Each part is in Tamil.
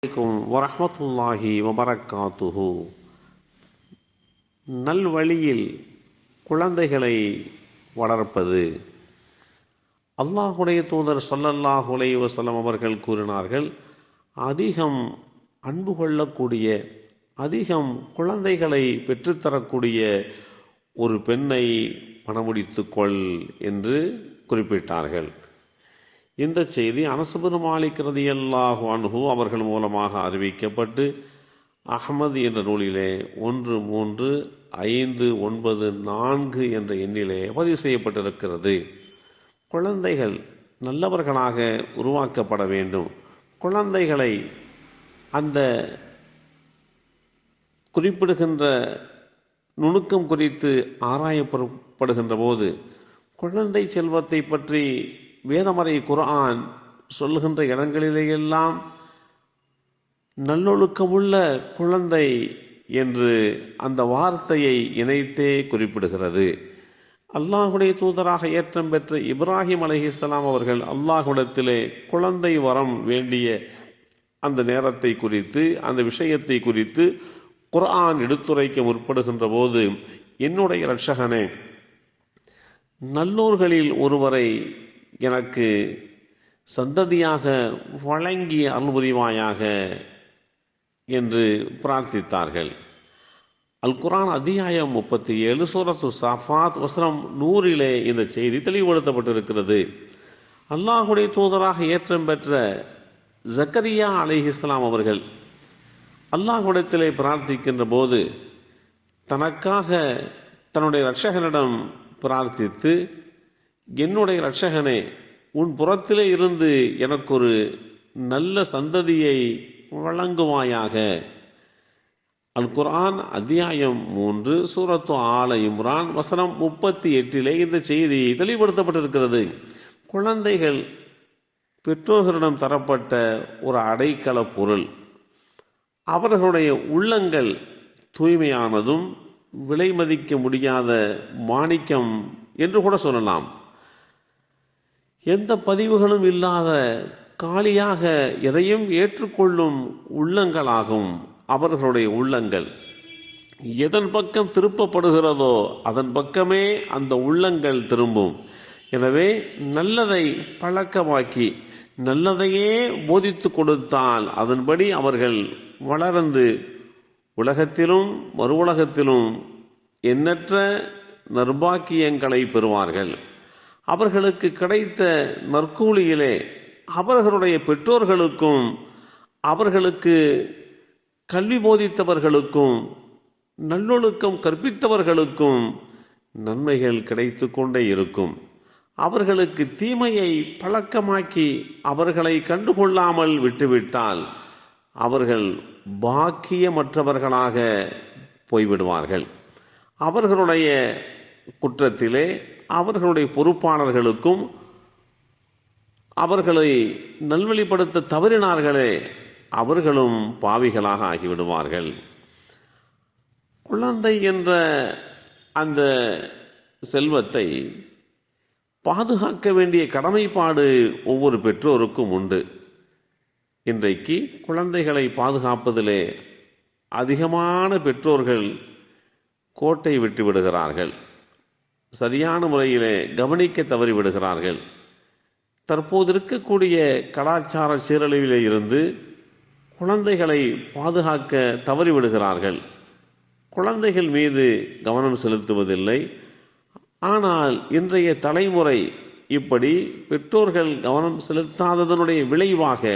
அலைக்கும் வரஹ்மத்துல்லாஹி வபரக்காத்துஹு. நல்வழியில் குழந்தைகளை வளர்ப்பது. அல்லாஹுடைய தூதர் ஸல்லல்லாஹு அலைஹி வஸல்லம் அவர்கள் கூறினார்கள், அதிகம் அன்பு கொள்ளக்கூடிய, அதிகம் குழந்தைகளை பெற்றுத்தரக்கூடிய ஒரு பெண்ணை மணமுடித்துக்கொள் என்று குறிப்பிட்டார்கள். இந்த செய்தி அனஸ் இப்னு மாலிக் ரலியல்லாஹு அன்ஹு அவர்கள் மூலமாக அறிவிக்கப்பட்டு அஹ்மத் என்ற நூலிலே 13594 என்ற எண்ணிலே பதிவு செய்யப்பட்டிருக்கிறது. குழந்தைகள் நல்லவர்களாக உருவாக்கப்பட வேண்டும். குழந்தைகளை அந்த குறிப்பிடுகின்ற நுணுக்கம் குறித்து ஆராயப்படுகின்ற போது குழந்தை செல்வத்தை பற்றி வேதமறை குர்ஆன் சொல்லுகின்ற இடங்களிலேயெல்லாம் நல்லொழுக்கமுள்ள குழந்தை என்று அந்த வார்த்தையை இணைத்தே குறிப்பிடுகிறது. அல்லாஹுடைய தூதராக ஏற்றம் பெற்ற இப்ராஹிம் அலைஹிஸ்ஸலாம் அவர்கள் அல்லாஹ்விடத்திலே குழந்தை வரம் வேண்டிய அந்த நேரத்தை குறித்து, அந்த விஷயத்தை குறித்து குர்ஆன் எடுத்துரைக்க முற்படுகின்ற போது, என்னுடைய இரட்சகனே, நல்லோர்களில் ஒருவரை எனக்கு சந்ததியாக வழங்கி அருள் புரிவாயாக என்று பிரார்த்தித்தார்கள். அல் குர்ஆன் அத்தியாயம் 37 சூரத்து சாஃபாத் வசனம் 100 இந்த செய்தி தெளிவுபடுத்தப்பட்டிருக்கிறது. அல்லாஹுடைய தூதராக ஏற்றம் பெற்ற ஜக்கரியா அலைஹிஸ்ஸலாம் அவர்கள் அல்லாஹ்விடத்திலே பிரார்த்திக்கின்ற போது தனக்காக தன்னுடைய இரட்சகனிடம் பிரார்த்தித்து, என்னுடைய இரட்சகனே, உன் புறத்திலே இருந்து எனக்கு ஒரு நல்ல சந்ததியை வழங்குவாயாக. அல் குர்ஆன் அத்தியாயம் 3 சூரத்து ஆல இம்ரான் வசனம் 38 இந்த செய்தி தெளிவுபடுத்தப்பட்டிருக்கிறது. குழந்தைகள் பெற்றோர்களிடம் தரப்பட்ட ஒரு அடைக்கல பொருள். அவர்களுடைய உள்ளங்கள் தூய்மையானதும் விலை மதிக்க முடியாத மாணிக்கம் என்று கூட சொல்லலாம். எந்த பதிவுகளும் இல்லாத காலியாக எதையும் ஏற்றுக்கொள்ளும் உள்ளங்களாகும் அவர்களுடைய உள்ளங்கள். எதன் பக்கம் திருப்பப்படுகிறதோ அதன் பக்கமே அந்த உள்ளங்கள் திரும்பும். எனவே நல்லதை பழக்கமாக்கி நல்லதையே போதித்து கொடுத்தால் அதன்படி அவர்கள் வளர்ந்து உலகத்திலும் மறு உலகத்திலும் எண்ணற்ற நற்பாக்கியங்களை பெறுவார்கள். அவர்களுக்கு கிடைத்த நற்கூலியிலே அவர்களுடைய பெற்றோர்களுக்கும் அவர்களுக்கு கல்வி போதித்தவர்களுக்கும் நல்லொழுக்கம் கற்பித்தவர்களுக்கும் நன்மைகள் கிடைத்து கொண்டே இருக்கும். அவர்களுக்கு தீமையை பழக்கமாக்கி அவர்களை கண்டுகொள்ளாமல் விட்டுவிட்டால் அவர்கள் பாக்கியமற்றவர்களாக போய்விடுவார்கள். அவர்களுடைய குற்றத்திலே அவர்களுடைய பொறுப்பாளர்களுக்கும் அவர்களை நல்வழிப்படுத்த தவறினார்களே அவர்களும் பாவிகளாக ஆகிவிடுவார்கள். குழந்தை என்ற அந்த செல்வத்தை பாதுகாக்க வேண்டிய கடமைப்பாடு ஒவ்வொரு பெற்றோருக்கும் உண்டு. இன்றைக்கு குழந்தைகளை பாதுகாப்பதிலே அதிகமான பெற்றோர்கள் கோட்டை விட்டு விடுகிறார்கள். சரியான முறையிலே கவனிக்க தவறிவிடுகிறார்கள். தற்போது இருக்கக்கூடிய கலாச்சார சீரழிவிலே இருந்து குழந்தைகளை பாதுகாக்க தவறிவிடுகிறார்கள். குழந்தைகள் மீது கவனம் செலுத்துவதில்லை. ஆனால் இன்றைய தலைமுறை இப்படி பெற்றோர்கள் கவனம் செலுத்தாததனுடைய விளைவாக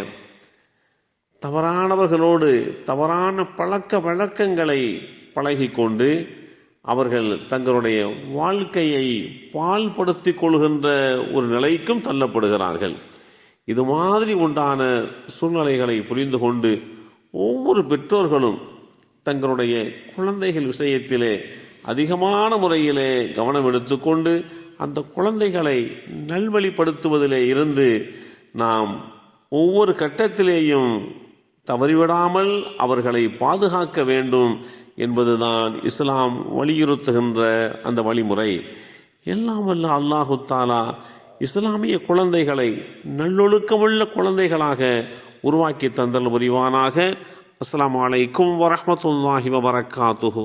தவறானவர்களோடு தவறான பழக்க வழக்கங்களை பழகிக்கொண்டு அவர்கள் தங்களுடைய வாழ்க்கையை பாழ்படுத்தி கொள்கின்ற ஒரு நிலைக்கும் தள்ளப்படுகிறார்கள். இது மாதிரி உண்டான சூழ்நிலைகளை புரிந்து கொண்டு ஒவ்வொரு பெற்றோர்களும் தங்களுடைய குழந்தைகள் விஷயத்திலே அதிகமான முறையிலே கவனம் எடுத்துக்கொண்டு அந்த குழந்தைகளை நல்வழிப்படுத்துவதிலே இருந்து நாம் ஒவ்வொரு கட்டத்திலேயும் தவறிவிடாமல் அவர்களை பாதுகாக்க வேண்டும் என்பதுதான் இஸ்லாம் வலியுறுத்துகின்ற அந்த வழிமுறை. எல்லாம் வல்ல அல்லாஹு தஆலா இஸ்லாமிய குழந்தைகளை நல்லொழுக்கமுள்ள குழந்தைகளாக உருவாக்கி தந்தல் புரிவானாக. அஸ்ஸலாமு அலைக்கும் வரஹ்மத்துல்லாஹி வபரகாத்துஹு.